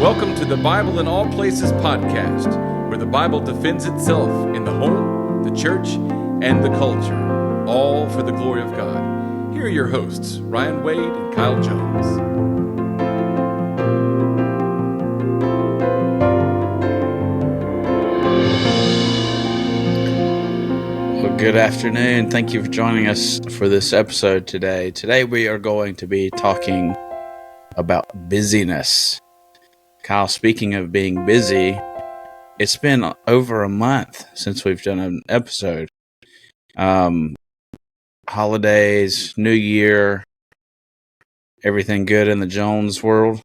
Welcome to the Bible in All Places podcast, where the Bible defends itself in the home, the church, and the culture, all for the glory of God. Here are your hosts, Ryan Wade and Kyle Jones. Well, good afternoon. Thank you for joining us for this episode today. Today we are going to be talking about busyness. Kyle, speaking of being busy, it's been over a month since we've done an episode. Holidays, New Year, everything good in the Jones world?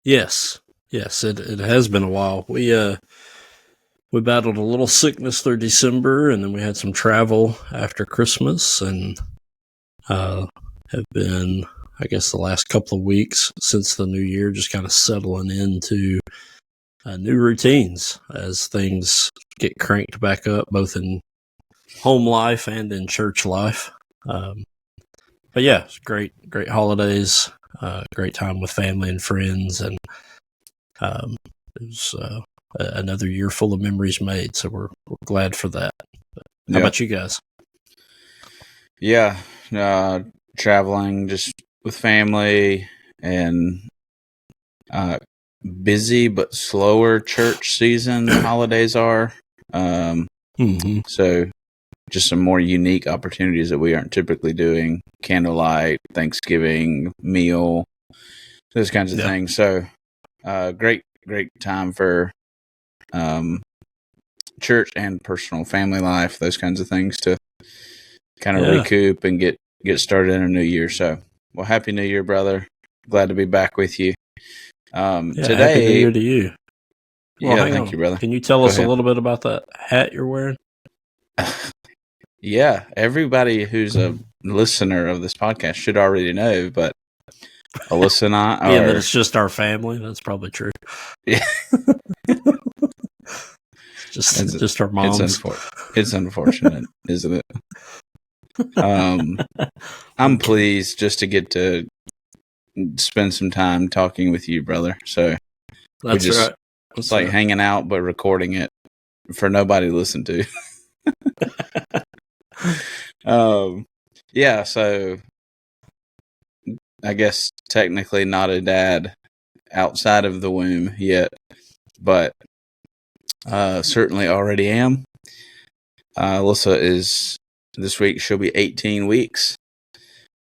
Yes, it has been a while. We battled a little sickness through December, and then we had some travel after Christmas, and have been, I guess, the last couple of weeks since the new year, just kind of settling into new routines as things get cranked back up, both in home life and in church life. But yeah, it's great holidays, great time with family and friends, and it was another year full of memories made. So we're glad for that. How about you guys? Yeah, traveling just with family and busy but slower church season holidays are. So just some more unique opportunities that we aren't typically doing. Candlelight, Thanksgiving, meal, those kinds of things. So great time for church and personal family life, those kinds of things to kind of recoup and get started in a new year. So, well, Happy New Year, brother. Glad to be back with you. Today, Happy New Year to you. Well, thank you, brother. Can you tell us a little bit about that hat you're wearing? Yeah, everybody who's a listener of this podcast should already know, but Alyssa and I are... that it's just our family. That's probably true. Yeah. just our moms. It's unfortunate, isn't it? I'm pleased just to get to spend some time talking with you, brother. So that's right. It's like hanging out, but recording it for nobody to listen to. Yeah, so I guess technically not a dad outside of the womb yet, but certainly already am. Alyssa is, this week she'll be 18 weeks.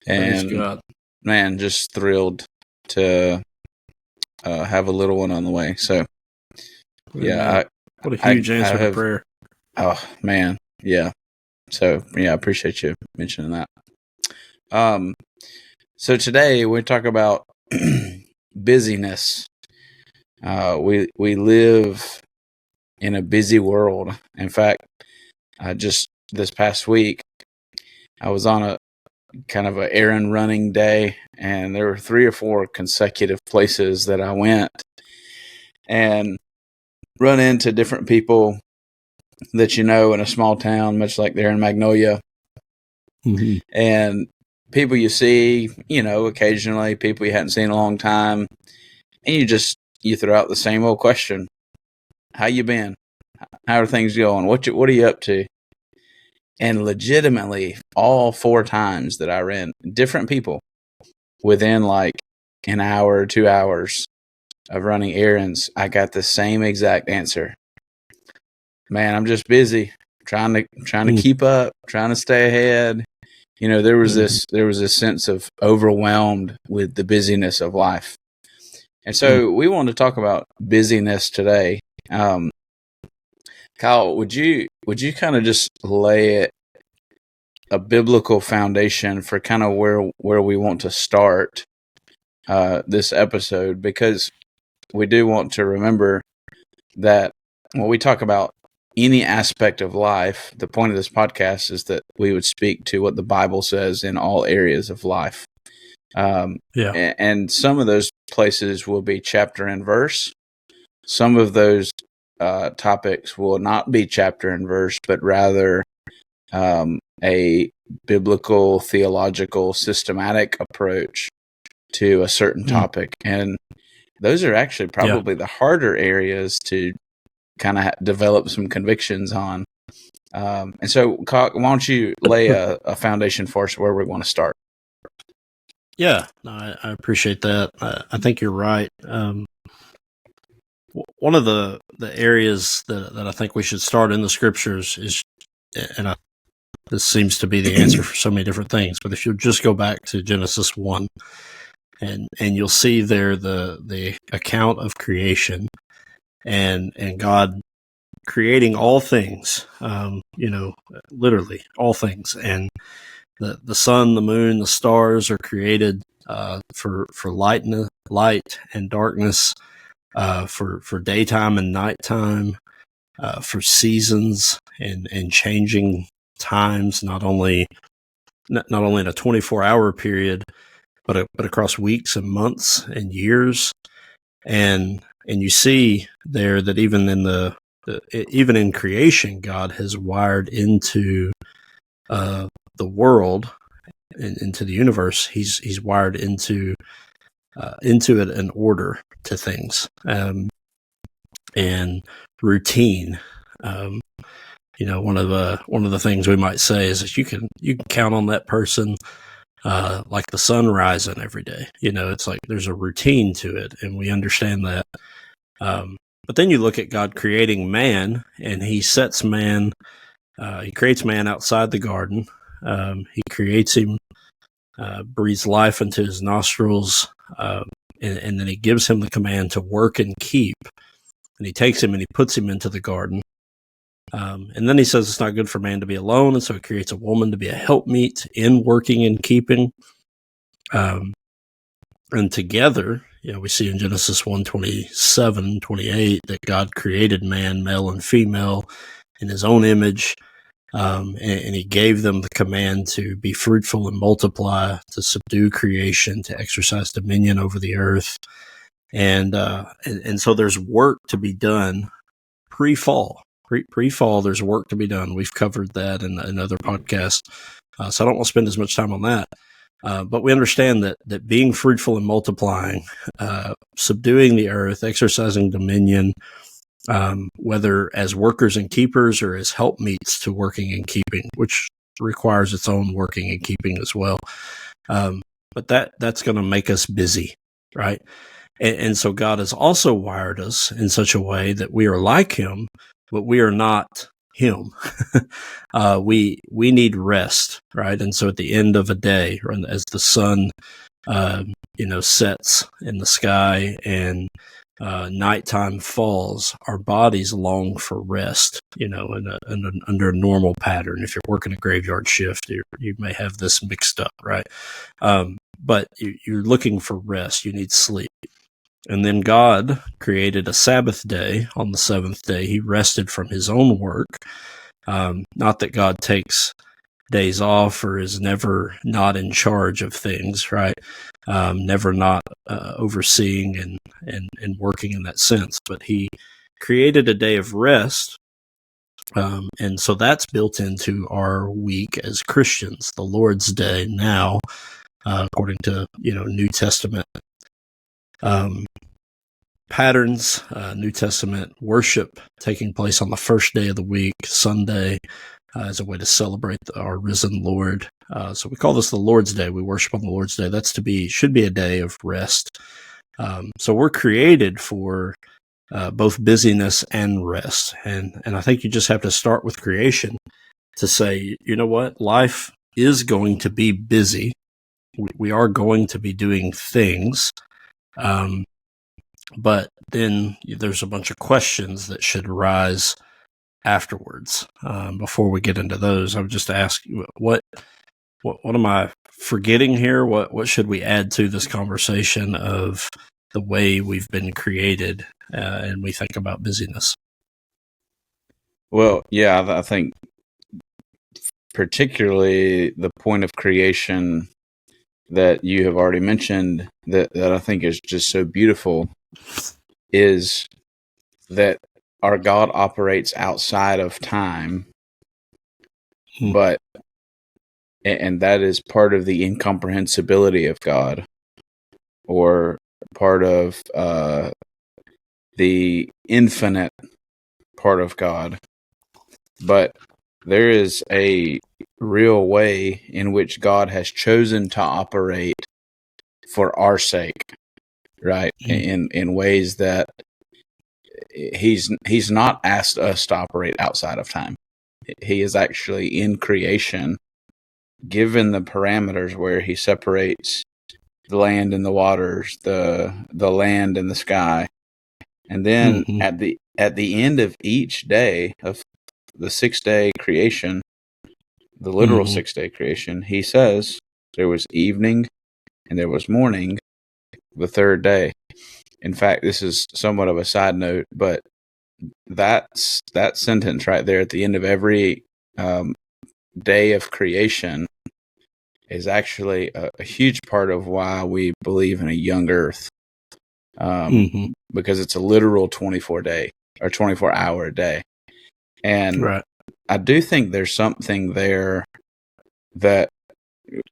And man, just thrilled to have a little one on the way. So yeah, what a huge answer to prayer. Oh man, yeah. So yeah, I appreciate you mentioning that. So today we talk about busyness. We live in a busy world. In fact, just this past week, I was on a kind of an errand running day, and there were 3 or 4 consecutive places that I went and run into different people that you know in a small town, much like there in Magnolia. Mm-hmm. And people you see, occasionally, people you hadn't seen in a long time, and you throw out the same old question. How you been? How are things going? What are you up to? And legitimately, all 4 times that I ran, different people within like an hour or 2 hours of running errands, I got the same exact answer. Man, I'm just busy, trying to keep up, trying to stay ahead. There was this sense of overwhelmed with the busyness of life. And so we want to talk about busyness today. Kyle, would you kind of just lay a biblical foundation for kind of where we want to start this episode? Because we do want to remember that when we talk about any aspect of life, the point of this podcast is that we would speak to what the Bible says in all areas of life. And some of those places will be chapter and verse. Some of those topics will not be chapter and verse, but rather a biblical, theological, systematic approach to a certain topic. And those are actually probably the harder areas to kind of develop some convictions on. And so, why don't you lay a foundation for us where we want to start? Yeah, I appreciate that. I think you're right. One of the areas that I think we should start in the scriptures is, and this seems to be the answer for so many different things, but if you'll just go back to Genesis 1, and you'll see there the account of creation and God creating all things, literally all things. And the sun, the moon, the stars are created for light and darkness, for daytime and nighttime, for seasons and changing times, not only in a 24-hour period, but across weeks and months and years. And you see there that even in creation, God has wired into the world and into the universe. He's wired into it an order to things, and routine. One of the things we might say is that you can count on that person, like the sun rising every day. It's like there's a routine to it, and we understand that. But then you look at God creating man, and He sets man. He creates man outside the garden. He creates him, breathes life into his nostrils, and then He gives him the command to work and keep. And He takes him and He puts him into the garden. And then He says it's not good for man to be alone, and so He creates a woman to be a helpmeet in working and keeping. And together, we see in Genesis 1:27-28 that God created man, male and female, in His own image, and He gave them the command to be fruitful and multiply, to subdue creation, to exercise dominion over the earth. And so there's work to be done pre-fall. Pre-fall, there's work to be done. We've covered that in other podcasts, so I don't want to spend as much time on that. But we understand that being fruitful and multiplying, subduing the earth, exercising dominion, whether as workers and keepers or as helpmeets to working and keeping, which requires its own working and keeping as well. But that's going to make us busy, right? And so God has also wired us in such a way that we are like Him, but we are not Him. We need rest, right? And so at the end of a day, or as the sun, sets in the sky and nighttime falls, our bodies long for rest, under a normal pattern. If you're working a graveyard shift, you may have this mixed up, right? But you're looking for rest. You need sleep. And then God created a Sabbath day. On the seventh day, He rested from His own work. Not that God takes days off or is never not in charge of things, right? Never not overseeing and working in that sense. But He created a day of rest. And so that's built into our week as Christians, the Lord's Day now, according to, New Testament patterns, New Testament worship taking place on the first day of the week, Sunday, as a way to celebrate our risen Lord. So we call this the Lord's Day. We worship on the Lord's Day. Should be a day of rest. So we're created for both busyness and rest. And I think you just have to start with creation to say, you know what? Life is going to be busy. We are going to be doing things. But then there's a bunch of questions that should arise afterwards. Before we get into those, I would just ask, what am I forgetting here? What should we add to this conversation of the way we've been created, and we think about busyness? Well, yeah, I think particularly the point of creation that you have already mentioned that I think is just so beautiful is that our God operates outside of time, but and that is part of the incomprehensibility of God. or part of the infinite part of God. But there is a real way in which God has chosen to operate for our sake, right? In ways that he's not asked us to operate outside of time. He is actually in creation, given the parameters where he separates the land and the waters, the land and the sky. And then at the end of each day of the 6-day creation, the literal 6-day creation, he says there was evening and there was morning the third day. In fact, this is somewhat of a side note, but that sentence right there at the end of every day of creation is actually a huge part of why we believe in a young earth. Because it's a literal 24-day or 24-hour day. And I do think there's something there that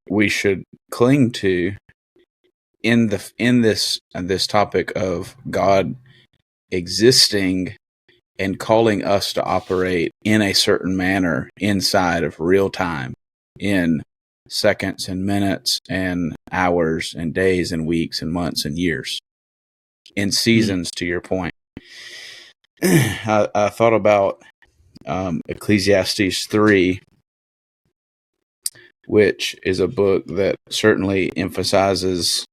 we should cling to in this topic of God existing and calling us to operate in a certain manner inside of real time, in seconds and minutes and hours and days and weeks and months and years, in seasons, to your point. I thought about Ecclesiastes 3, which is a book that certainly emphasizes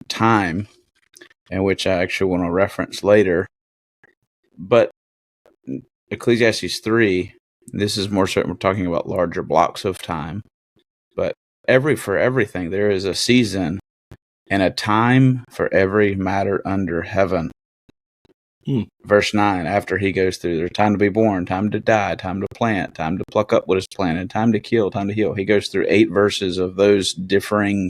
time, and which I actually want to reference later. But Ecclesiastes 3, this is more certain we're talking about larger blocks of time, but for everything there is a season and a time for every matter under heaven. Verse 9, after he goes through, there's time to be born, time to die, time to plant, time to pluck up what is planted, time to kill, time to heal. He goes through 8 verses of those differing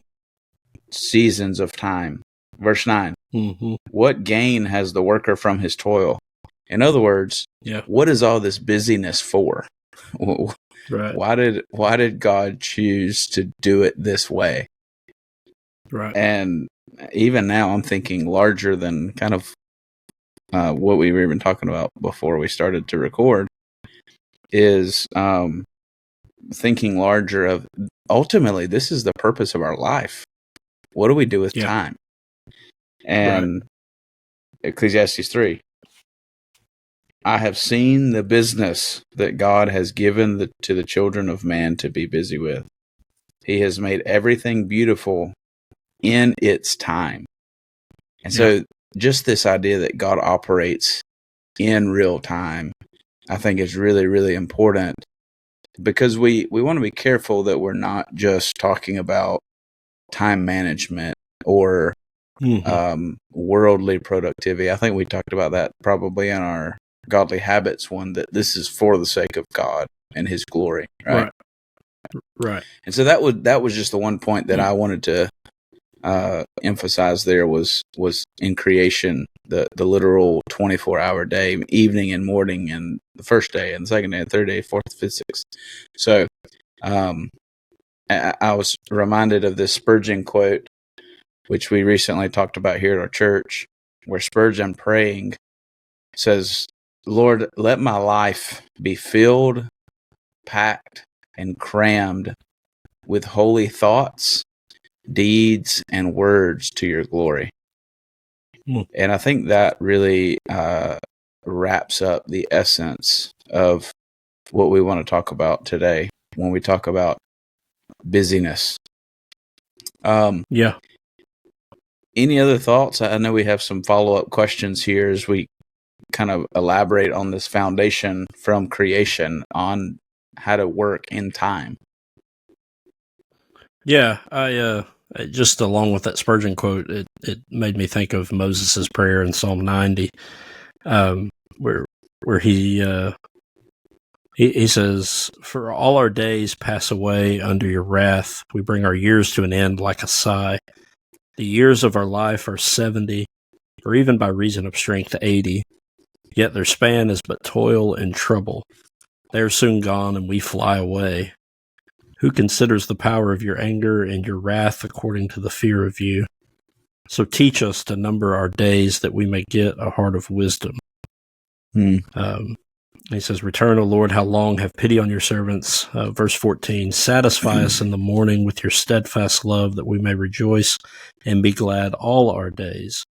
seasons of time. Verse 9, what gain has the worker from his toil? In other words, what is all this busyness for? Why did God choose to do it this way? Right. And even now I'm thinking larger than kind of what we were even talking about before we started to record, is thinking larger of, ultimately, this is the purpose of our life. What do we do with time? And Ecclesiastes 3, I have seen the business that God has given to the children of man to be busy with. He has made everything beautiful in its time. And so just this idea that God operates in real time, I think is really, really important, because we want to be careful that we're not just talking about time management or worldly productivity. I think we talked about that probably in our Godly Habits one, that this is for the sake of God and His glory, right? Right. And so that was just the one point that I wanted to emphasize there was in creation, the literal 24-hour day, evening and morning, and the first day and the second day and third day, fourth, fifth, sixth. So I was reminded of this Spurgeon quote, which we recently talked about here at our church, where Spurgeon, praying, says, Lord, let my life be filled, packed, and crammed with holy thoughts, deeds, and words to your glory. And I think that really wraps up the essence of what we want to talk about today when we talk about busyness. Any other thoughts? I know we have some follow-up questions here as we kind of elaborate on this foundation from creation on how to work in time. Yeah, I just along with that Spurgeon quote, it made me think of Moses' prayer in Psalm 90, where he says, "For all our days pass away under your wrath. We bring our years to an end like a sigh. The years of our life are 70, or even by reason of strength 80. Yet their span is but toil and trouble. They are soon gone, and we fly away. Who considers the power of your anger and your wrath according to the fear of you? So teach us to number our days that we may get a heart of wisdom. He says, return, O Lord, how long? Have pity on your servants. Verse 14, satisfy us in the morning with your steadfast love, that we may rejoice and be glad all our days.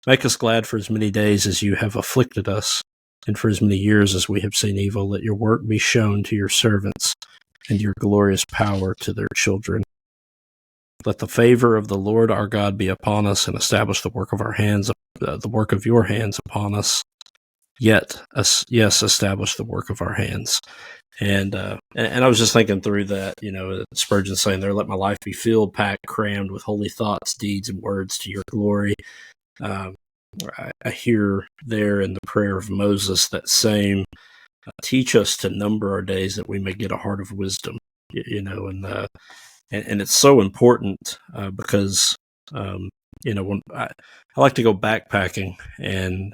Make us glad for as many days as you have afflicted us, and for as many years as we have seen evil. Let your work be shown to your servants, and your glorious power to their children. Let the favor of the Lord our God be upon us, and establish the work of our hands, the work of your hands upon us. Establish the work of our hands. And I was just thinking through that, Spurgeon saying there, let my life be filled, packed, crammed with holy thoughts, deeds, and words to your glory. I hear there in the prayer of Moses that same, teach us to number our days that we may get a heart of wisdom, and it's so important because when I like to go backpacking, and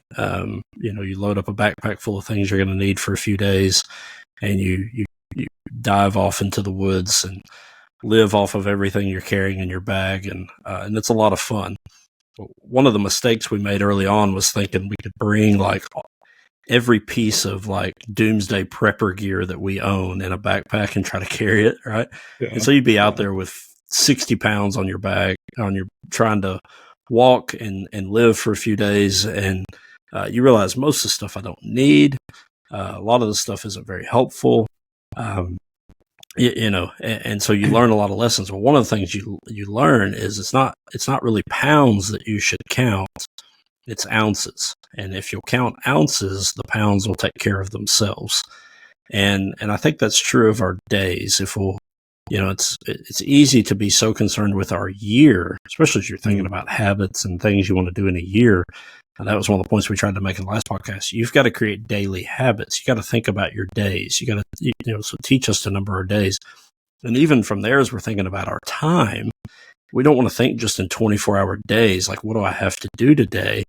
you load up a backpack full of things you're going to need for a few days, and you dive off into the woods and live off of everything you're carrying in your bag, and it's a lot of fun. One of the mistakes we made early on was thinking we could bring like every piece of like doomsday prepper gear that we own in a backpack and try to carry it, right? Yeah. And so you'd be out there with 60 pounds on your back, trying to walk and live for a few days, and you realize most of the stuff I don't need. A lot of the stuff isn't very helpful. And so you learn a lot of lessons. Well, one of the things you learn is it's not really pounds that you should count. It's ounces. And if you'll count ounces, the pounds will take care of themselves. And I think that's true of our days. If we'll, it's easy to be so concerned with our year, especially as you're thinking about habits and things you want to do in a year. And that was one of the points we tried to make in the last podcast. You've got to create daily habits. You got to think about your days. You got to, so teach us to number our days. And even from there, as we're thinking about our time, we don't want to think just in 24-hour days. Like, what do I have to do today?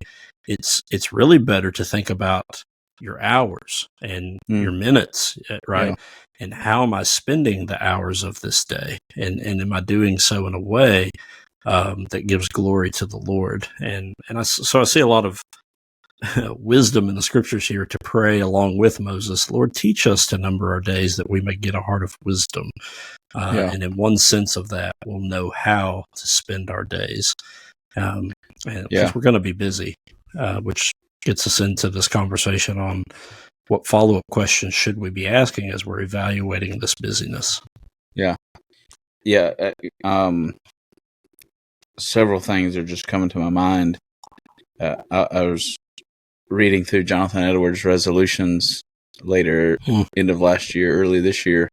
It's really better to think about your hours and your minutes, right? Yeah. And how am I spending the hours of this day? And am I doing so in a way that gives glory to the Lord? And I see a lot of wisdom in the scriptures here to pray along with Moses. Lord, teach us to number our days that we may get a heart of wisdom. And in one sense of that, we'll know how to spend our days. Because we're going to be busy, which gets us into this conversation on what follow-up questions should we be asking as we're evaluating this busyness. Several things are just coming to my mind. I was reading through Jonathan Edwards' resolutions later, end of last year, early this year.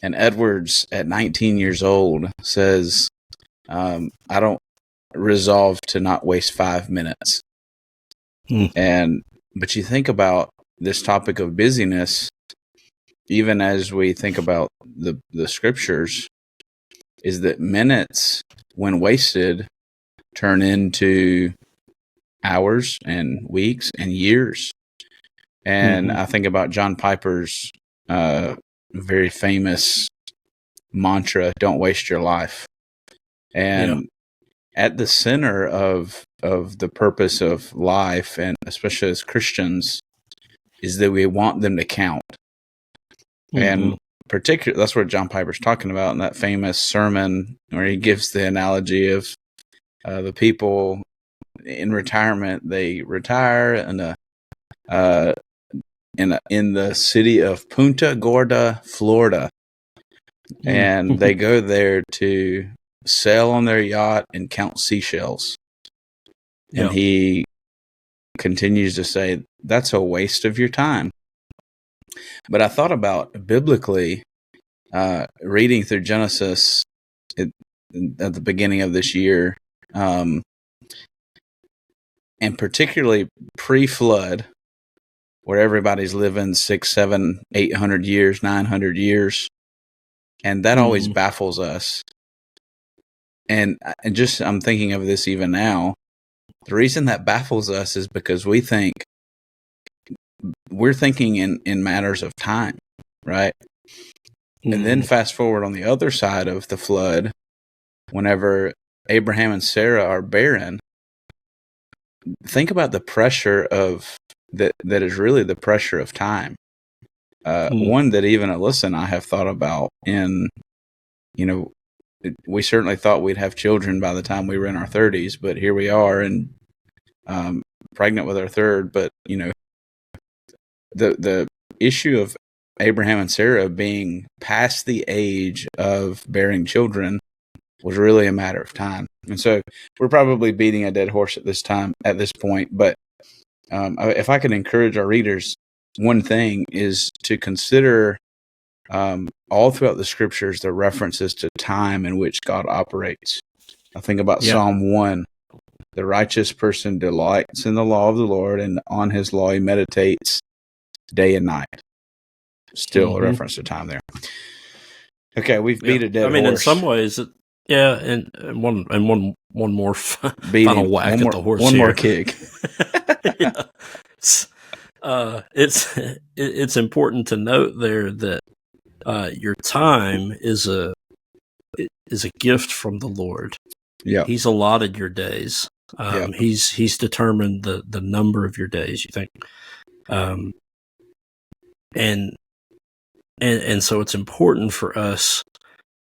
And Edwards, at 19 years old, says, I don't resolve to not waste 5 minutes. But you think about this topic of busyness, even as we think about the scriptures, is that minutes, when wasted, turn into hours and weeks and years. And I think about John Piper's very famous mantra, don't waste your life. And at the center of the purpose of life, and especially as Christians, is that we want them to count. And particularly, that's what John Piper's talking about in that famous sermon where he gives the analogy of the people in retirement. They retire in the city of Punta Gorda, Florida, and they go there to sail on their yacht and count seashells. And he continues to say, that's a waste of your time. But I thought about biblically, reading through Genesis at the beginning of this year, and particularly pre-flood, where everybody's living 600, 700, 800 years, 900 years. And that always baffles us. And I'm thinking of this even now. The reason that baffles us is because we're thinking in matters of time, right? And then fast forward on the other side of the flood, whenever Abraham and Sarah are barren, think about the pressure of that is really the pressure of time. One that even Alyssa and I have thought about we certainly thought we'd have children by the time we were in our 30s, but here we are and pregnant with our third. But, the issue of Abraham and Sarah being past the age of bearing children was really a matter of time. And so we're probably beating a dead horse at this point. But if I could encourage our readers, one thing is to consider all throughout the scriptures the references to time in which God operates. I think about Psalm 1. The righteous person delights in the law of the Lord, and on his law he meditates day and night. Still a reference to time there. Okay, we've beat a dead horse. In some ways, and one more final whack at the horse. One more kick. It's important to note there that your time is a gift from the Lord. Yeah, He's allotted your days. He's determined the number of your days. You think, and so it's important for us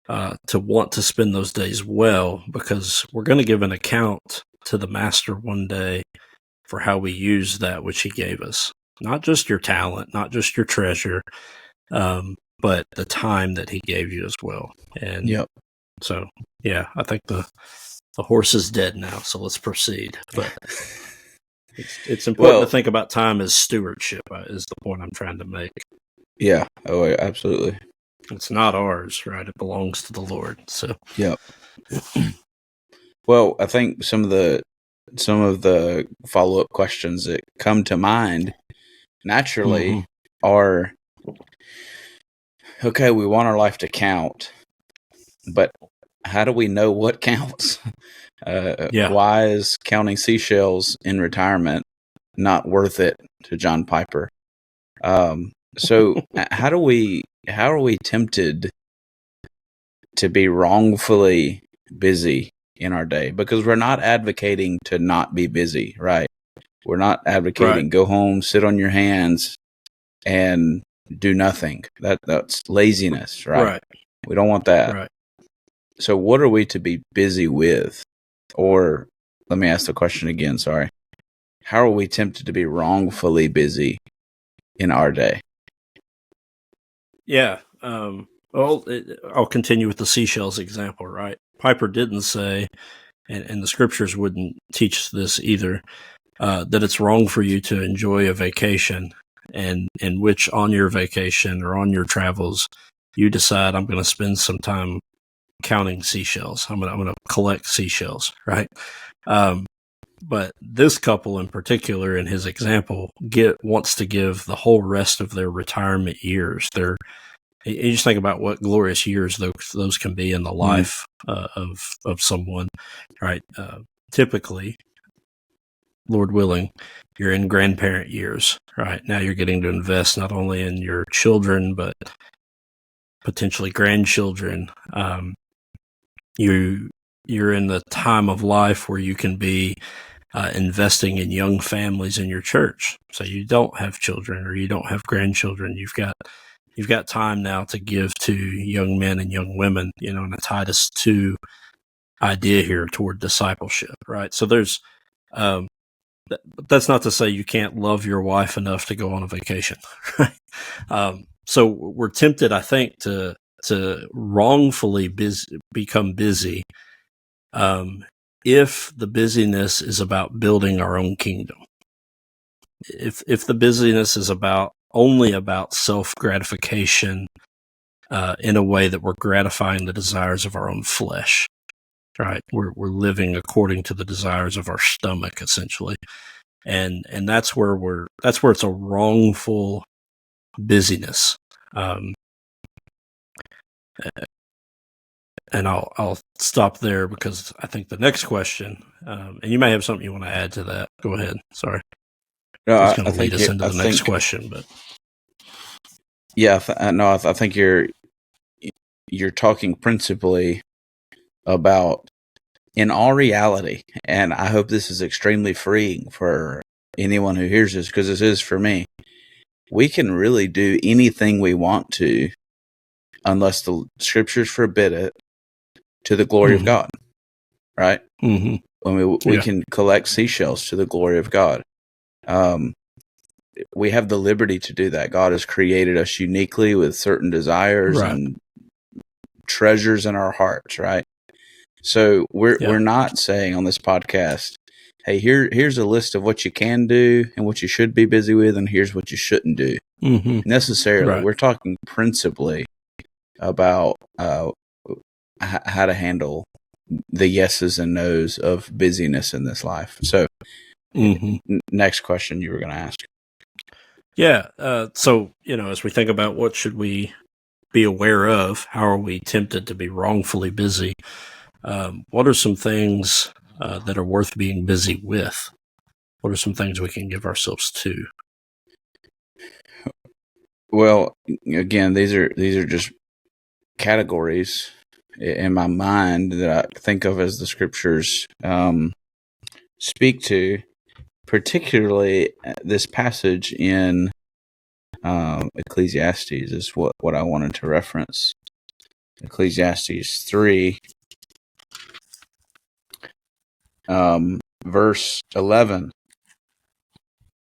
to want to spend those days well, because we're going to give an account to the Master one day for how we use that which He gave us. Not just your talent, not just your treasure, but the time that He gave you as well. And so, I think the horse is dead now, so let's proceed. But it's important to think about time as stewardship, is the point I'm trying to make. Yeah. Oh, absolutely. It's not ours, right? It belongs to the Lord. So, Well, I think some of the follow-up questions that come to mind naturally are, okay, we want our life to count, but how do we know what counts? Why is counting seashells in retirement not worth it to John Piper? So how are we tempted to be wrongfully busy in our day? Because we're not advocating to not be busy, right? We're not advocating go home, sit on your hands, and do nothing. That's laziness, right? We don't want that. Right. So what are we to be busy with? Or let me ask the question again, sorry. How are we tempted to be wrongfully busy in our day? Yeah. I'll continue with the seashells example, right? Piper didn't say, and the scriptures wouldn't teach this either, that it's wrong for you to enjoy a vacation and in which on your vacation or on your travels, you decide, I'm going to spend some time counting seashells. I'm going to collect seashells, right? But this couple in particular, in his example, wants to give the whole rest of their retirement years. You just think about what glorious years those can be in the life of someone, right? Typically, Lord willing, you're in grandparent years, right? Now you're getting to invest not only in your children, but potentially grandchildren. You're in the time of life where you can be investing in young families in your church. So you don't have children or you don't have grandchildren. You've got time now to give to young men and young women, in a Titus 2 idea here toward discipleship, right? So there's, that's not to say you can't love your wife enough to go on a vacation, right? So we're tempted, I think, to wrongfully become busy if the busyness is about building our own kingdom. If the busyness is only about self-gratification in a way that we're gratifying the desires of our own flesh, right? We're living according to the desires of our stomach, essentially. And that's where it's a wrongful busyness. And I'll stop there because I think the next question, and you may have something you want to add to that. Go ahead. Sorry. No, I was going to lead us into the next question, but I think you're talking principally about in all reality, and I hope this is extremely freeing for anyone who hears this, because this is for me, we can really do anything we want to unless the scriptures forbid it, to the glory of God, right? Mm-hmm. When we can collect seashells to the glory of God. We have the liberty to do that. God has created us uniquely with certain desires and treasures in our hearts, right? So we're not saying on this podcast, hey, here's a list of what you can do and what you should be busy with, and here's what you shouldn't do necessarily. We're talking principally about how to handle the yeses and nos of busyness in this life. So next question you were going to ask. Yeah. So, as we think about what should we be aware of, how are we tempted to be wrongfully busy? What are some things that are worth being busy with? What are some things we can give ourselves to? Well, again, these are just categories in my mind that I think of as the scriptures speak to, particularly this passage in Ecclesiastes is what I wanted to reference. Ecclesiastes 3, verse 11.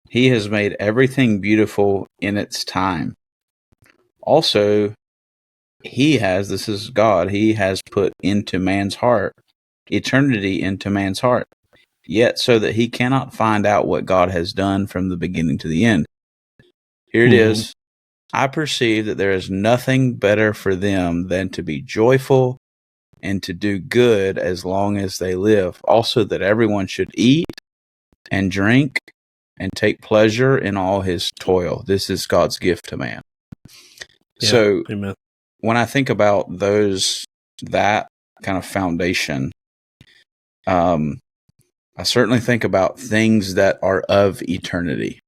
He has made everything beautiful in its time. Also, this is God, he has put into man's heart eternity into man's heart, yet so that he cannot find out what God has done from the beginning to the end. Here it is. I perceive that there is nothing better for them than to be joyful and to do good as long as they live. Also, that everyone should eat and drink and take pleasure in all his toil. This is God's gift to man. Yeah, so, amen. When I think about that kind of foundation, I certainly think about things that are of eternity.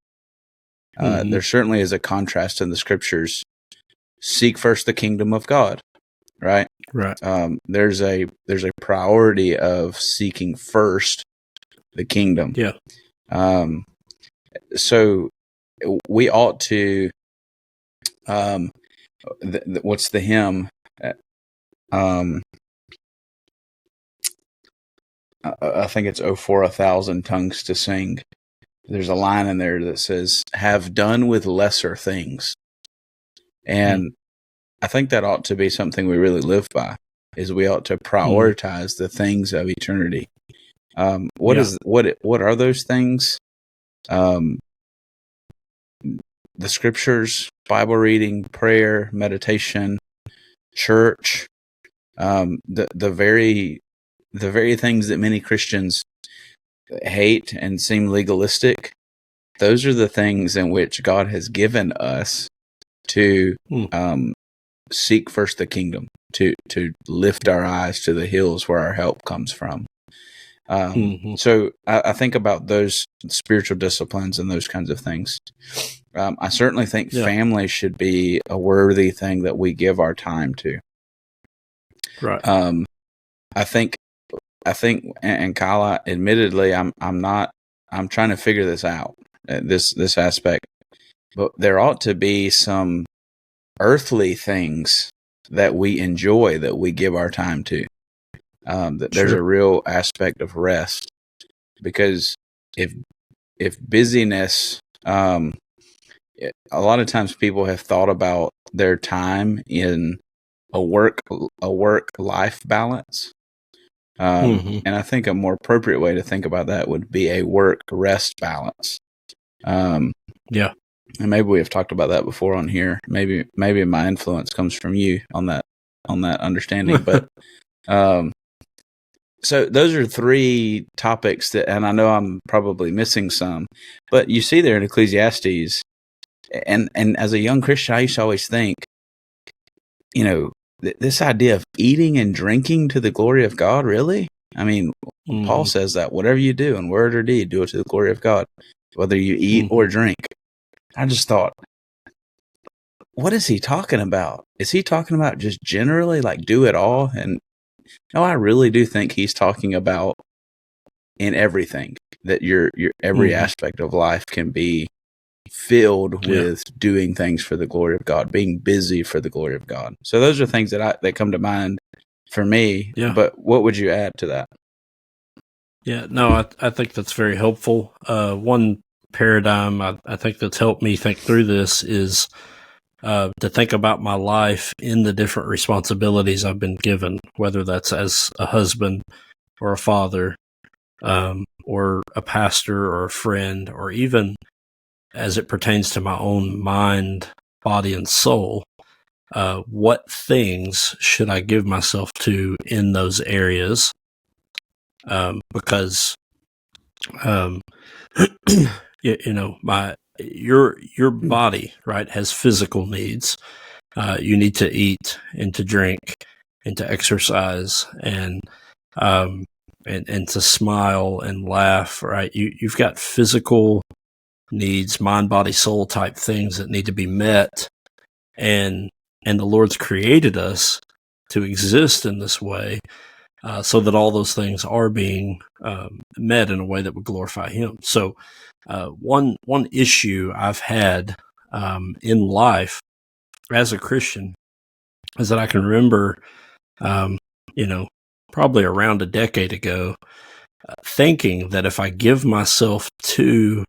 There certainly is a contrast in the scriptures. Seek first the kingdom of God, right? Right. There's a priority of seeking first the kingdom. Yeah. So we ought to. What's the hymn? I think it's "Oh, for 1,000 tongues to sing." There's a line in there that says, "Have done with lesser things," and I think that ought to be something we really live by. Is we ought to prioritize the things of eternity. What are those things? The scriptures, Bible reading, prayer, meditation, church, the very things that many Christians hate and seem legalistic. Those are the things in which God has given us to seek first the kingdom, to lift our eyes to the hills where our help comes from. So I think about those spiritual disciplines and those kinds of things. I certainly think family should be a worthy thing that we give our time to. Right. I think, and Kyle, admittedly, I'm trying to figure this out, this aspect, but there ought to be some earthly things that we enjoy that we give our time to. That there's a real aspect of rest, because if busyness, a lot of times people have thought about their time in a work life balance. And I think a more appropriate way to think about that would be a work rest balance. And maybe we have talked about that before on here. Maybe my influence comes from you on that understanding. But so those are three topics that, and I know I'm probably missing some, but you see there in Ecclesiastes, and as a young Christian, I used to always think, this idea of eating and drinking to the glory of God, really? I mean, Paul says that whatever you do in word or deed, do it to the glory of God, whether you eat or drink. I just thought, what is he talking about? Is he talking about just generally like do it all? And no, I really do think he's talking about in everything, that your every aspect of life can be filled with doing things for the glory of God, being busy for the glory of God. So those are things that come to mind for me. Yeah. But what would you add to that? Yeah, no, I think that's very helpful. One paradigm I think that's helped me think through this is to think about my life in the different responsibilities I've been given, whether that's as a husband or a father, or a pastor or a friend, or even as it pertains to my own mind, body, and soul. What things should I give myself to in those areas? Because your body, right, has physical needs. You need to eat and to drink and to exercise and to smile and laugh, right? You've got physical needs, mind, body, soul type things that need to be met. And the Lord's created us to exist in this way, so that all those things are being met in a way that would glorify Him. So, one issue I've had in life as a Christian is that I can remember, probably around a decade ago, thinking that if I give myself to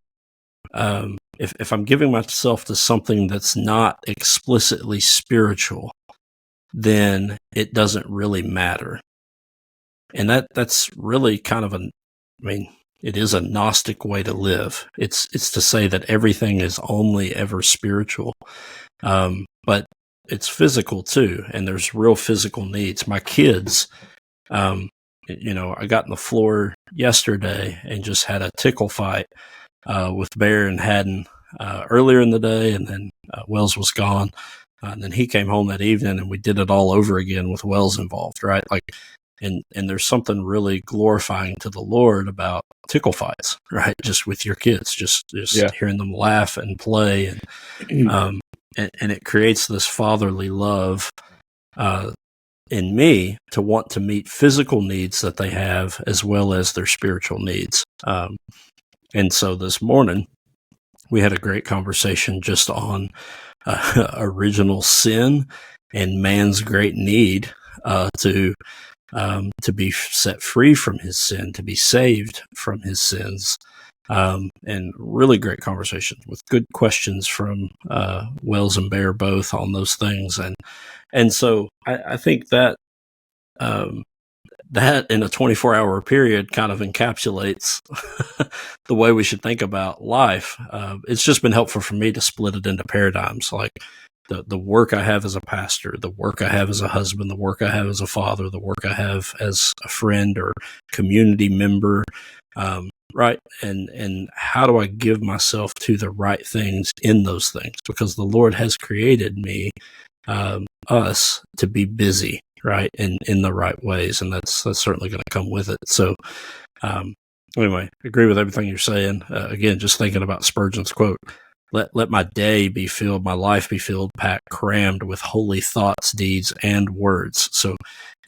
if I'm giving myself to something that's not explicitly spiritual, then it doesn't really matter. And that's really kind of it is a Gnostic way to live. It's to say that everything is only ever spiritual. But it's physical too, and there's real physical needs. My kids, I got on the floor yesterday and just had a tickle fight with Bear and Haddon earlier in the day, and then Wells was gone. And then he came home that evening, and we did it all over again with Wells involved, right? And there's something really glorifying to the Lord about tickle fights, right? Just with your kids, just hearing them laugh and play, and it creates this fatherly love in me to want to meet physical needs that they have as well as their spiritual needs. And so this morning we had a great conversation just on original sin and man's great need to be set free from his sin, to be saved from his sins. And really great conversation with good questions from Wells and Bear both on those things. And so I think that that in a 24-hour period kind of encapsulates the way we should think about life. It's just been helpful for me to split it into paradigms, like the work I have as a pastor, the work I have as a husband, the work I have as a father, the work I have as a friend or community member, right? And how do I give myself to the right things in those things? Because the Lord has created me, us, to be busy, right, in the right ways, and that's certainly going to come with it. So, anyway, agree with everything you're saying. Again, just thinking about Spurgeon's quote: "Let my day be filled, my life be filled, packed, crammed with holy thoughts, deeds, and words." So,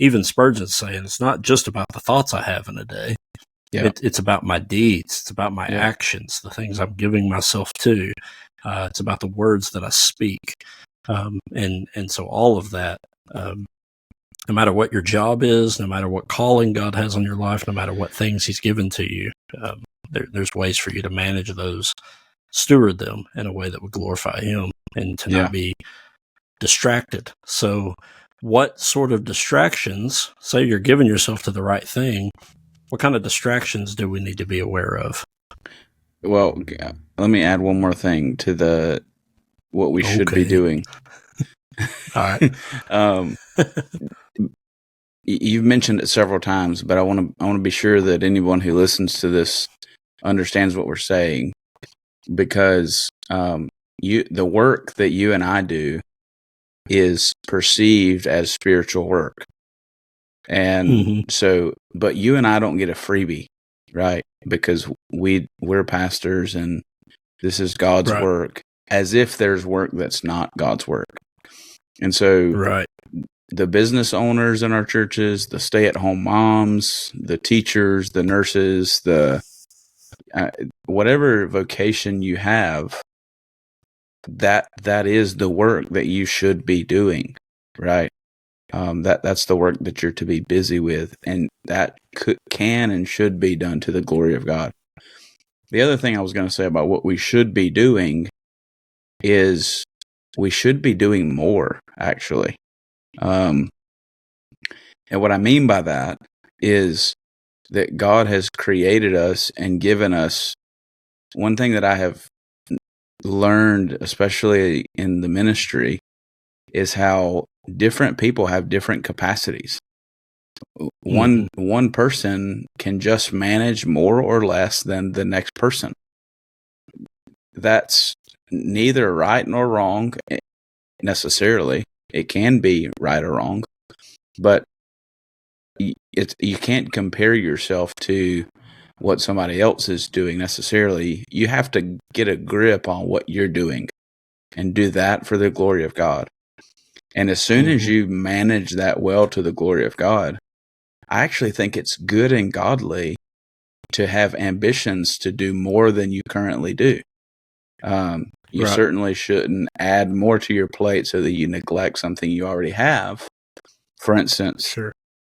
even Spurgeon's saying it's not just about the thoughts I have in a day. Yeah. It's about my deeds. It's about my actions, the things I'm giving myself to. It's about the words that I speak. And so all of that, no matter what your job is, no matter what calling God has on your life, no matter what things He's given to you, there's ways for you to manage those, steward them in a way that would glorify Him, and to not be distracted. So what sort of distractions, say you're giving yourself to the right thing, what kind of distractions do we need to be aware of? Well, let me add one more thing to what we should be doing. All right. You've mentioned it several times, but I want to be sure that anyone who listens to this understands what we're saying, because the work that you and I do is perceived as spiritual work. And so, but you and I don't get a freebie, right? Because we're pastors and this is God's work, as if there's work that's not God's work. And so the business owners in our churches, the stay-at-home moms, the teachers, the nurses, the whatever vocation you have, that is the work that you should be doing, right? That's the work that you're to be busy with, and that can and should be done to the glory of God. The other thing I was going to say about what we should be doing is we should be doing more, actually. And what I mean by that is that God has created us and given us one thing that I have learned, especially in the ministry, is how different people have different capacities. One person can just manage more or less than the next person. That's neither right nor wrong necessarily. It can be right or wrong, but you can't compare yourself to what somebody else is doing necessarily. You have to get a grip on what you're doing and do that for the glory of God. And as soon as you manage that well to the glory of God, I actually think it's good and godly to have ambitions to do more than you currently do. You certainly shouldn't add more to your plate so that you neglect something you already have. For instance,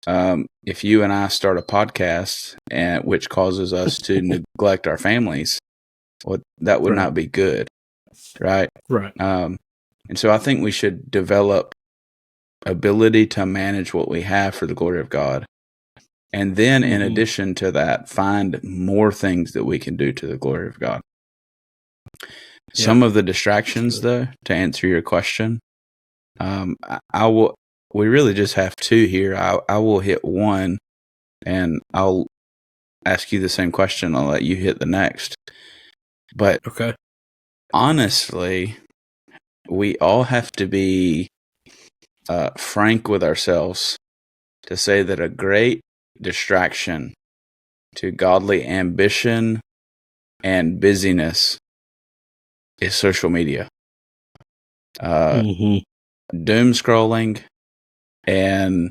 if you and I start a podcast, which causes us to neglect our families, well, that would not be good, right? Right. And so I think we should develop ability to manage what we have for the glory of God. And then in addition to that, find more things that we can do to the glory of God. Some of the distractions, though, to answer your question, we really just have two here. I will hit one, and I'll ask you the same question. I'll let you hit the next. But honestly, we all have to be frank with ourselves to say that a great distraction to godly ambition and busyness is social media. Doom scrolling and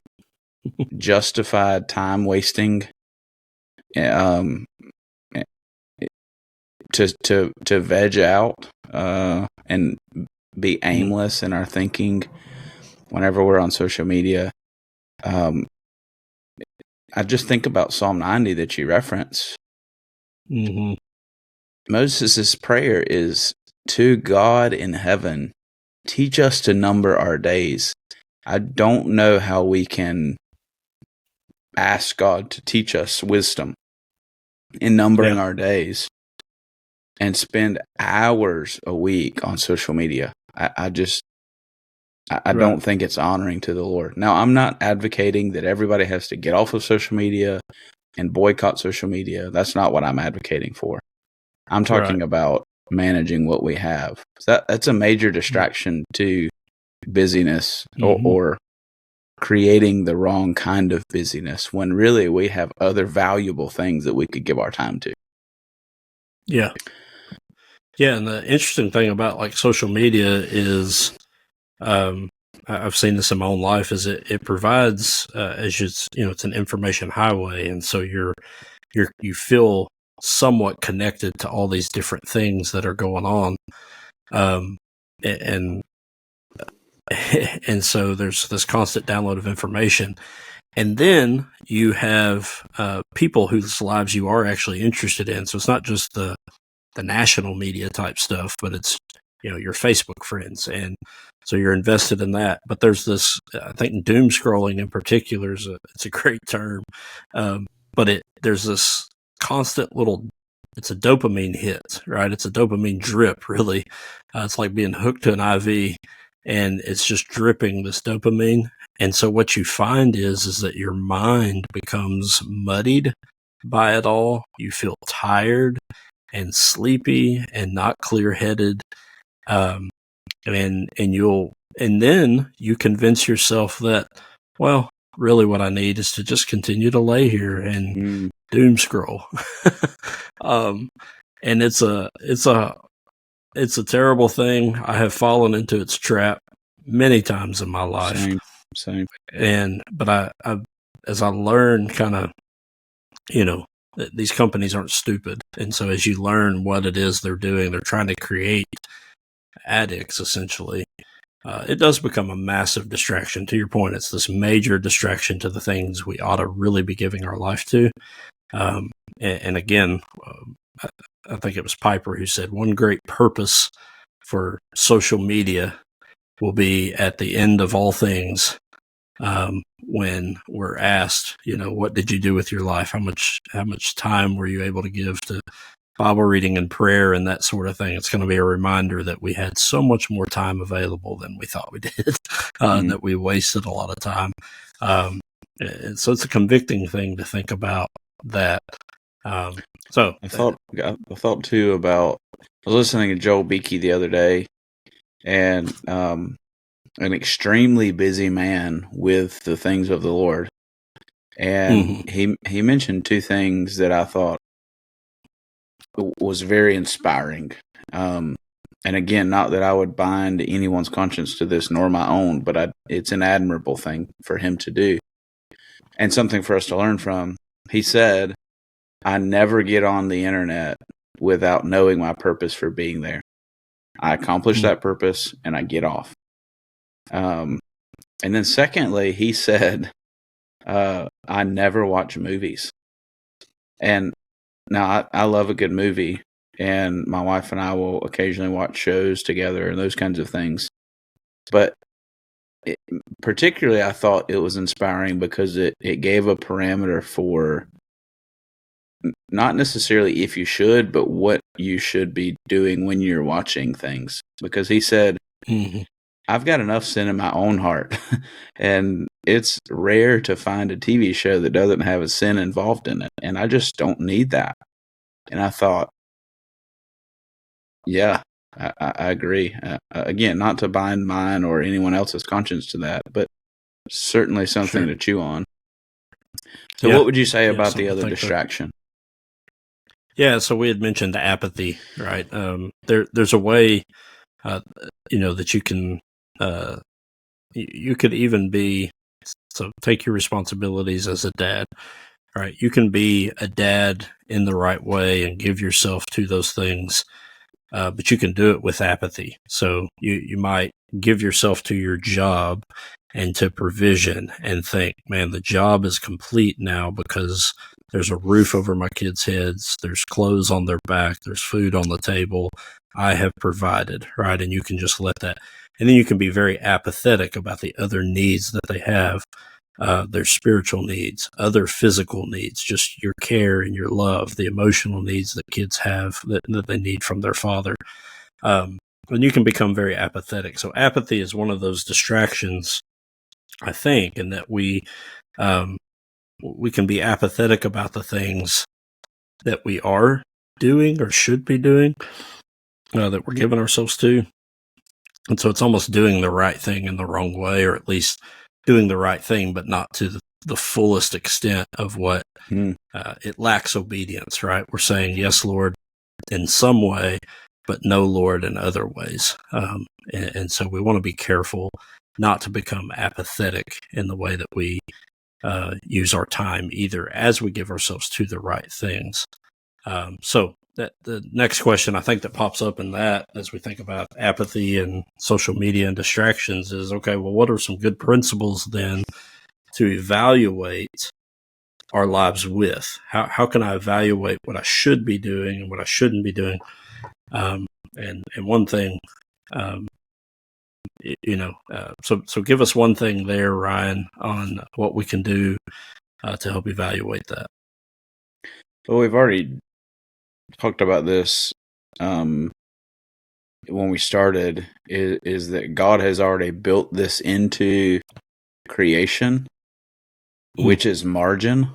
justified time wasting to veg out and be aimless in our thinking whenever we're on social media. I just think about Psalm 90 that you reference. Moses' prayer is, to God in heaven, teach us to number our days. I don't know how we can ask God to teach us wisdom in numbering our days and spend hours a week on social media. I don't think it's honoring to the Lord. Now, I'm not advocating that everybody has to get off of social media and boycott social media. That's not what I'm advocating for. I'm talking about managing what we have. So that's a major distraction to busyness or creating the wrong kind of busyness when really we have other valuable things that we could give our time to. Yeah. Yeah. And the interesting thing about like social media is, I've seen this in my own life, is it provides, it's an information highway. And so you feel somewhat connected to all these different things that are going on. And so there's this constant download of information. And then you have people whose lives you are actually interested in. So it's not just the national media type stuff, but it's, your Facebook friends. And so you're invested in that. But there's this, I think doom scrolling in particular it's a great term. But there's this constant it's a dopamine hit, right? It's a dopamine drip, really. It's like being hooked to an IV, and it's just dripping this dopamine. And so what you find is that your mind becomes muddied by it all. You feel tired and sleepy and not clear-headed. And then you convince yourself that, well, really what I need is to just continue to lay here and doom scroll. And it's a terrible thing. I have fallen into its trap many times in my life. Same. But I as I learned kind of, these companies aren't stupid. And so as you learn what it is they're doing, they're trying to create addicts essentially. It does become a massive distraction. To your point, it's this major distraction to the things we ought to really be giving our life to. And again, I think it was Piper who said one great purpose for social media will be at the end of all things, when we're asked, what did you do with your life? How much time were you able to give to Bible reading and prayer and that sort of thing? It's going to be a reminder that we had so much more time available than we thought we did, that we wasted a lot of time. And so it's a convicting thing to think about that. So I thought too about, I was listening to Joel Beakey the other day, and an extremely busy man with the things of the Lord. And he mentioned two things that I thought was very inspiring. And again, not that I would bind anyone's conscience to this nor my own, but it's an admirable thing for him to do and something for us to learn from. He said, I never get on the internet without knowing my purpose for being there. I accomplish that purpose and I get off. And then secondly, he said, I never watch movies. And now I love a good movie, and my wife and I will occasionally watch shows together and those kinds of things. But particularly, I thought it was inspiring because it gave a parameter for not necessarily if you should, but what you should be doing when you're watching things. Because he said, I've got enough sin in my own heart, and it's rare to find a TV show that doesn't have a sin involved in it, and I just don't need that. And I thought, yeah, I agree. Again, not to bind mine or anyone else's conscience to that, but certainly something to chew on. So what would you say about the other distraction? Yeah, so we had mentioned apathy, right? There's a way, that you can, you could even be, so take your responsibilities as a dad, right? You can be a dad in the right way and give yourself to those things, but you can do it with apathy. So you might give yourself to your job and to provision and think, man, the job is complete now because there's a roof over my kids' heads, there's clothes on their back, there's food on the table, I have provided, right? And you can just let that. And then you can be very apathetic about the other needs that they have, their spiritual needs, other physical needs, just your care and your love, the emotional needs that kids have that they need from their father. And you can become very apathetic. So apathy is one of those distractions, I think, in that we can be apathetic about the things that we are doing or should be doing, that we're giving ourselves to. And so it's almost doing the right thing in the wrong way, or at least doing the right thing, but not to the fullest extent of what it lacks obedience, right? We're saying, yes, Lord, in some way, but no, Lord, in other ways. And so we want to be careful not to become apathetic in the way that we use our time, either as we give ourselves to the right things. So that the next question I think that pops up in that as we think about apathy and social media and distractions is, okay, well, what are some good principles then to evaluate our lives with? How can I evaluate what I should be doing and what I shouldn't be doing? And one thing, so give us one thing there, Ryan, on what we can do to help evaluate that. Well, we've already talked about this when we started, is that God has already built this into creation, which is margin.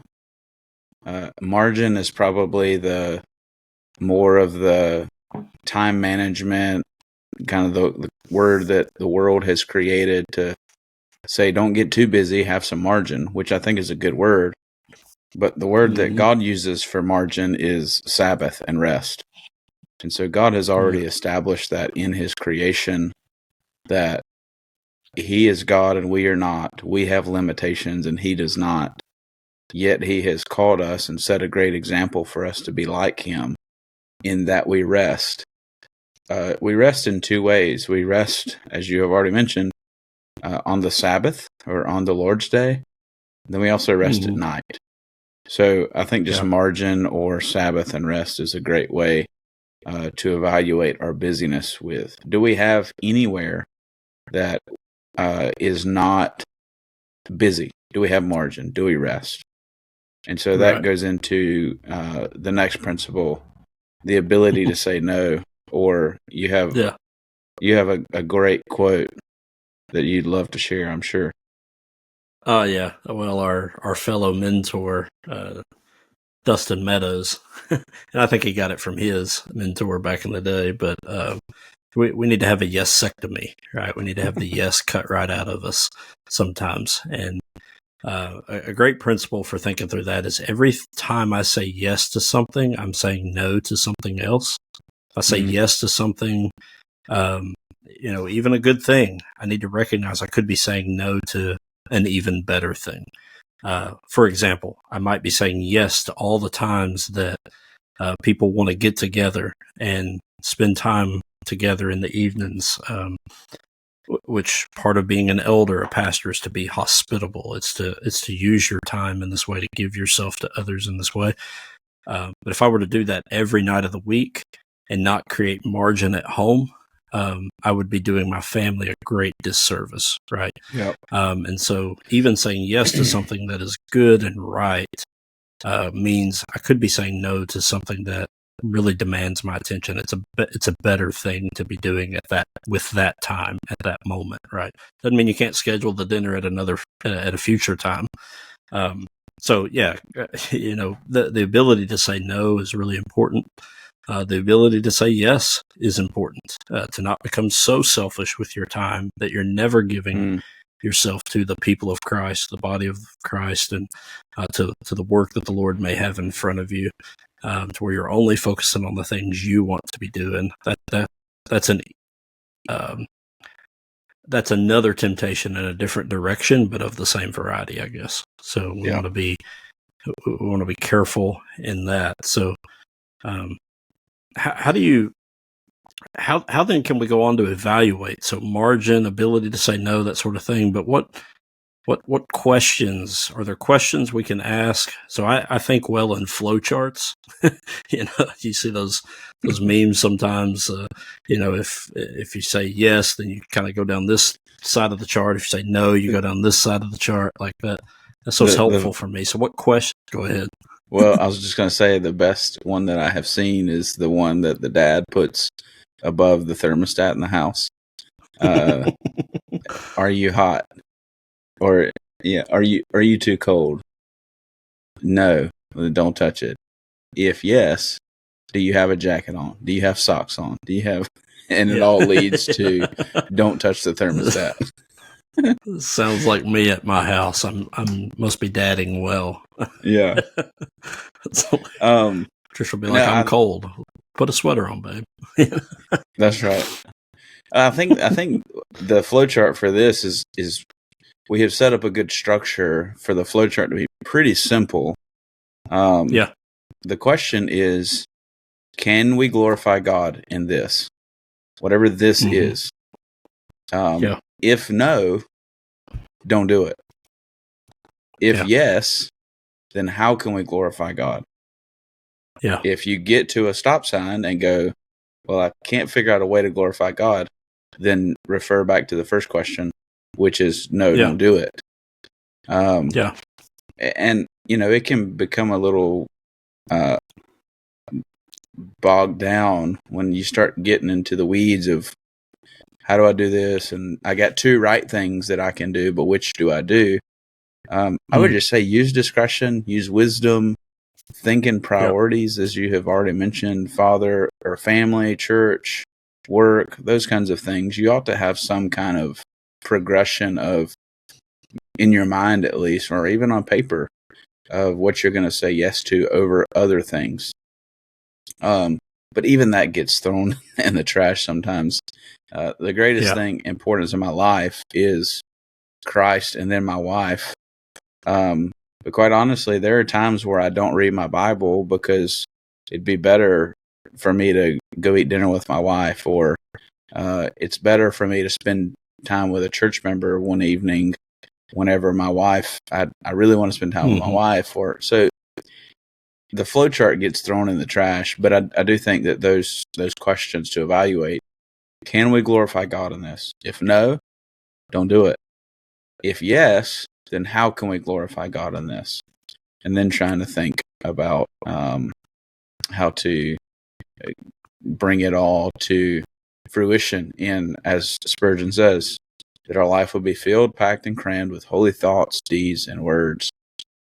Margin is probably the more of the time management, kind of the word that the world has created to say, don't get too busy, have some margin, which I think is a good word. But the word that God uses for margin is Sabbath and rest. And so God has already established that in his creation, that He is God and we are not. We have limitations and He does not. Yet He has called us and set a great example for us to be like Him in that we rest. We rest in two ways. We rest, as you have already mentioned, on the Sabbath or on the Lord's Day. Then we also rest at night. So I think just margin or Sabbath and rest is a great way to evaluate our busyness with. Do we have anywhere that is not busy? Do we have margin? Do we rest? And so that goes into the next principle, the ability to say no. Or you have a great quote that you'd love to share, I'm sure. Oh, yeah. Well, our fellow mentor, Dustin Meadows, and I think he got it from his mentor back in the day, but we need to have a yes-sectomy, right? We need to have the yes cut right out of us sometimes. And a great principle for thinking through that is every time I say yes to something, I'm saying no to something else. If I say yes to something, even a good thing, I need to recognize I could be saying no to an even better thing. For example, I might be saying yes to all the times that people want to get together and spend time together in the evenings, which part of being an elder, a pastor, is to be hospitable. It's to use your time in this way, to give yourself to others in this way. But if I were to do that every night of the week and not create margin at home, I would be doing my family a great disservice, right? Yep. And so even saying yes to something that is good and right means I could be saying no to something that really demands my attention. It's a better thing to be doing with that time at that moment, right? Doesn't mean you can't schedule the dinner at a future time. So yeah, the ability to say no is really important. The ability to say yes is important, to not become so selfish with your time that you're never giving yourself to the people of Christ, the body of Christ, and to the work that the Lord may have in front of you, to where you're only focusing on the things you want to be doing. That's another temptation in a different direction, but of the same variety, I guess. So we want to be careful in that. So, how then can we go on to evaluate? So margin, ability to say no, that sort of thing. But what questions are there? Questions we can ask? So I think well in flowcharts. You see those memes sometimes. If you say yes, then you kind of go down this side of the chart. If you say no, you go down this side of the chart, like that. That's so helpful for me. So what questions? Go ahead. Well, I was just going to say the best one that I have seen is the one that the dad puts above the thermostat in the house. Are you hot? Or are you too cold? No, don't touch it. If yes, do you have a jacket on? Do you have socks on? Do you have? And it all leads to don't touch the thermostat. Sounds like me at my house. I'm must be dadding well. Yeah. So, Trish will be like, I'm cold. Put a sweater on, babe. That's right. I think the flowchart for this is we have set up a good structure for the flowchart to be pretty simple. The question is, can we glorify God in this? Whatever this is. If no, don't do it. If yes, then how can we glorify God? Yeah. If you get to a stop sign and go, well, I can't figure out a way to glorify God, then refer back to the first question, which is no, don't do it. And it can become a little bogged down when you start getting into the weeds of how do I do this? And I got two right things that I can do, but which do I do? I would just say use discretion, use wisdom, think in priorities, as you have already mentioned, father or family, church, work, those kinds of things. You ought to have some kind of progression of, in your mind at least, or even on paper, of what you're going to say yes to over other things. But But even that gets thrown in the trash sometimes. The greatest thing, importance in my life is Christ and then my wife. But quite honestly, there are times where I don't read my Bible because it'd be better for me to go eat dinner with my wife, or it's better for me to spend time with a church member one evening whenever my wife, I really want to spend time with my wife. Or so the flow chart gets thrown in the trash. But I do think that those questions to evaluate, can we glorify God in this? If no, don't do it. If yes, then how can we glorify God in this? And then trying to think about how to bring it all to fruition in, as Spurgeon says, that our life will be filled, packed, and crammed with holy thoughts, deeds, and words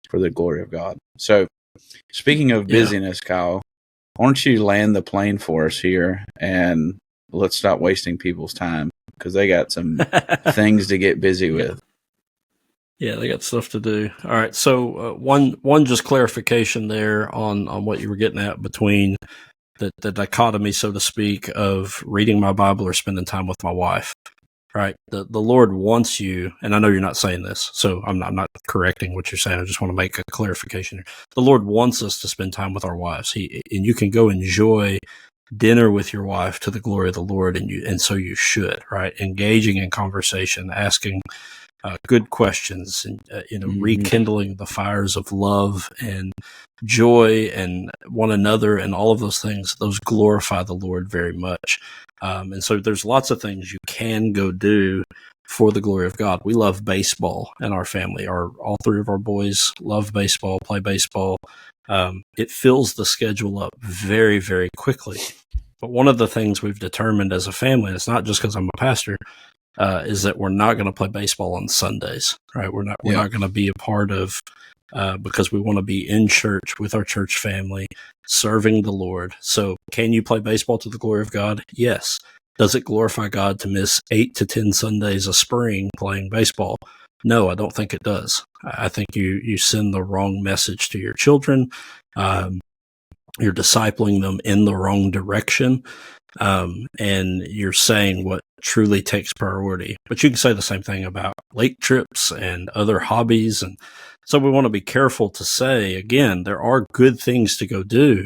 for the glory of God. So, speaking of busyness, Kyle, why don't you land the plane for us here, and let's stop wasting people's time, because they got some things to get busy with. Yeah, they got stuff to do. All right, so one just clarification there on what you were getting at between the dichotomy, so to speak, of reading my Bible or spending time with my wife. Right, the Lord wants you, and I know you're not saying this, so I'm not correcting what you're saying. I just want to make a clarification here. The Lord wants us to spend time with our wives. And you can go enjoy dinner with your wife to the glory of the Lord, and so you should, right? Engaging in conversation, asking good questions, and rekindling the fires of love and joy and one another, and all of those things. Those glorify the Lord very much. And so there's lots of things you can go do for the glory of God. We love baseball in our family. All three of our boys love baseball, play baseball. It fills the schedule up very, very quickly. But one of the things we've determined as a family, and it's not just because I'm a pastor, is that we're not going to play baseball on Sundays, right? We're not going to be a part of, because we want to be in church with our church family, serving the Lord. So can you play baseball to the glory of God? Yes. Does it glorify God to miss 8 to 10 Sundays a spring playing baseball? No, I don't think it does. I think you send the wrong message to your children. You're discipling them in the wrong direction. And you're saying what truly takes priority. But you can say the same thing about lake trips and other hobbies. And so we want to be careful to say, again, there are good things to go do,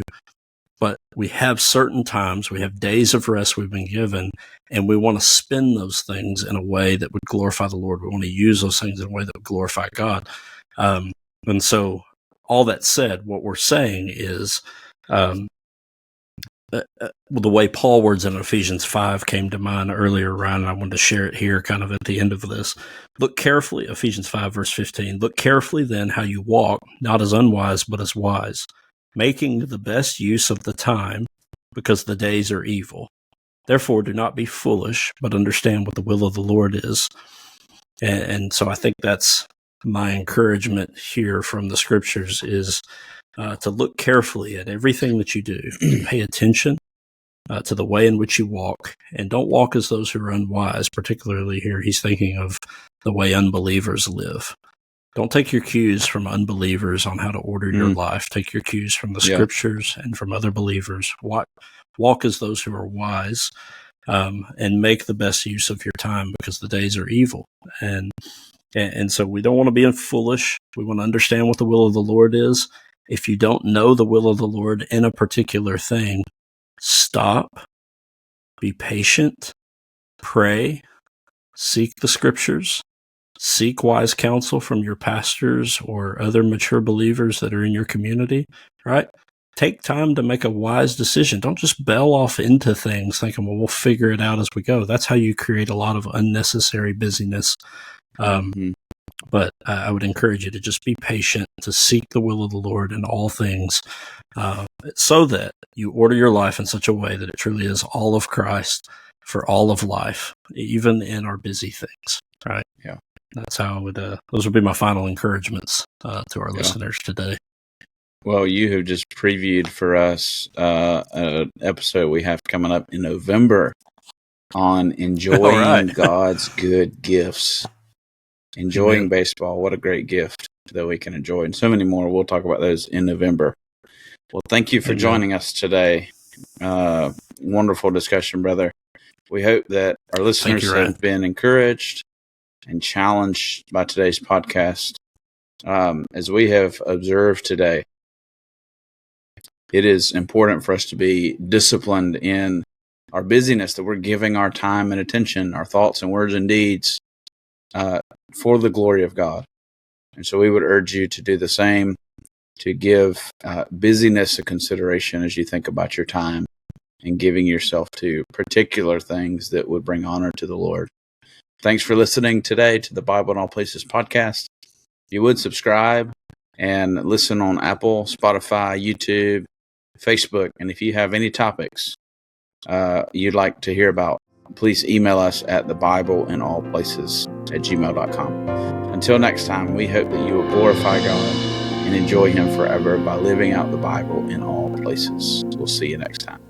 but we have certain times, we have days of rest we've been given, and we want to spend those things in a way that would glorify the Lord. We want to use those things in a way that would glorify God. And so all that said, what we're saying is, the way Paul words in Ephesians 5 came to mind earlier, Ryan, and I wanted to share it here kind of at the end of this. Look carefully, Ephesians 5, verse 15, look carefully then how you walk, not as unwise, but as wise, making the best use of the time, because the days are evil. Therefore, do not be foolish, but understand what the will of the Lord is. And so I think that's my encouragement here from the scriptures is to look carefully at everything that you do, to pay attention to the way in which you walk, and don't walk as those who are unwise. Particularly here, he's thinking of the way unbelievers live. Don't take your cues from unbelievers on how to order your life. Take your cues from the scriptures and from other believers. Walk as those who are wise, and make the best use of your time, because the days are evil. And so we don't want to be foolish. We want to understand what the will of the Lord is. If you don't know the will of the Lord in a particular thing, stop, be patient, pray, seek the scriptures, seek wise counsel from your pastors or other mature believers that are in your community, right? Take time to make a wise decision. Don't just bail off into things thinking, well, we'll figure it out as we go. That's how you create a lot of unnecessary busyness. But I would encourage you to just be patient, to seek the will of the Lord in all things, so that you order your life in such a way that it truly is all of Christ for all of life, even in our busy things, right? Yeah. That's how I would, those would be my final encouragements to our listeners today. Well, you have just previewed for us an episode we have coming up in November on enjoying God's good gifts. Enjoying baseball, what a great gift that we can enjoy, and so many more. We'll talk about those in November. Well, thank you for joining us today, Wonderful discussion, brother. We hope that our listeners have been encouraged and challenged by today's podcast. As we have observed today, it is important for us to be disciplined in our busyness, that we're giving our time and attention, our thoughts and words and deeds for the glory of God. And so we would urge you to do the same, to give busyness a consideration as you think about your time and giving yourself to particular things that would bring honor to the Lord. Thanks for listening today to the Bible in All Places podcast. If you would subscribe and listen on Apple, Spotify, YouTube, Facebook. And if you have any topics you'd like to hear about, please email us at thebibleinaallplaces@gmail.com. Until next time, we hope that you will glorify God and enjoy Him forever by living out the Bible in all places. We'll see you next time.